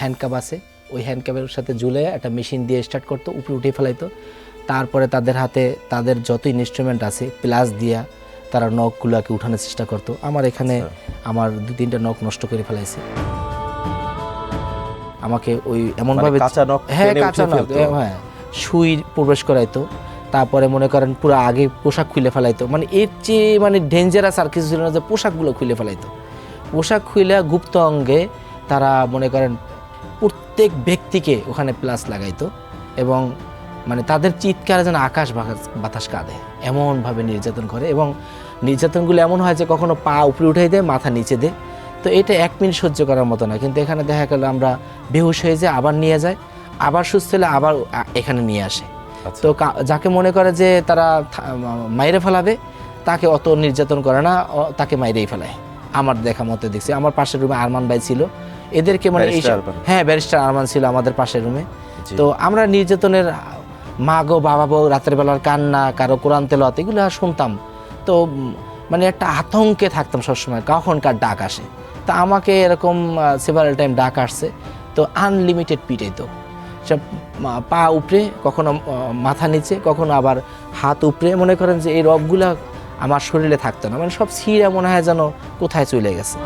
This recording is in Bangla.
হ্যান্ডকাপ আছে, ওই হ্যান্ডকাপের সাথে ঝুলে একটা মেশিন দিয়ে স্টার্ট করতো, উপরে উঠে ফেলাইতো। তারপরে তাদের হাতে তাদের যত ইনস্ট্রুমেন্ট আছে প্লাস দিয়া তারা নখগুলোকে উঠানোর চেষ্টা করতো। আমার এখানে আমার 2-3টা নখ নষ্ট করে ফেলাইছে। আমাকে ওই এমনভাবে কাঁচা নখ হ্যাঁ টেনে কাঁচা উঠিয়ে নখ, ফেলতো? হ্যাঁ সুই প্রবেশ করাইতো। তারপরে মনে করেন পুরো আগে পোশাক খুলে ফেলাইতো, মানে এর চেয়ে মানে ডেঞ্জারাস আর কিছু ছিল না যে পোশাকগুলো খুলে ফেলাইতো। পোশাক খুলে গুপ্ত অঙ্গে তারা মনে করেন প্রত্যেক ব্যক্তিকে ওখানে প্লাস লাগাইতো এবং মানে তাদের চিৎকারে যেন আকাশ বাতাস কাঁদে এমনভাবে নির্যাতন করে। এবং নির্যাতনগুলো এমন হয় যে কখনো পা উপরে উঠাই দেয়, মাথা নিচে দেয়। তো এটা 1 মিনিট সহ্য করার মতো না, কিন্তু এখানে দেখা গেল আমরা বেহুশ হয়ে যাই, আবার নিয়ে যায়, আবার সুস্থ হলে আবার এখানে নিয়ে আসে। তো যাকে মনে করে যে তারা মাইরে ফেলাবে তাকে অত নির্যাতন করে না, তাকে মাইরেই ফেলায়। আমার দেখা মতে দেখছি। আমার পাশের রুমে আরমান ভাই ছিল, এদেরকে মানে হ্যাঁ ব্যারিস্টার আরমান ছিল আমাদের পাশের রুমে। তো আমরা নির্যাতনের মা গো বাবা বউ রাতের বেলার কান্না, কারো কোরআন তেলাওয়াত এগুলো শুনতাম। তো মানে একটা আতঙ্কে থাকতাম সবসময় কখন কার ডাক আসে। তা আমাকে এরকম সেভারাল টাইম ডাক আসছে। তো আনলিমিটেড পিটাইতো, সব পা উপরে, কখনো মাথা নিচে, কখনো আবার হাত উপরে। মনে করেন যে এই রগগুলা আমার শরীরে থাকতো না, মানে সব ছিঁড়া মনে হয় যেন কোথায় চলে গেছে।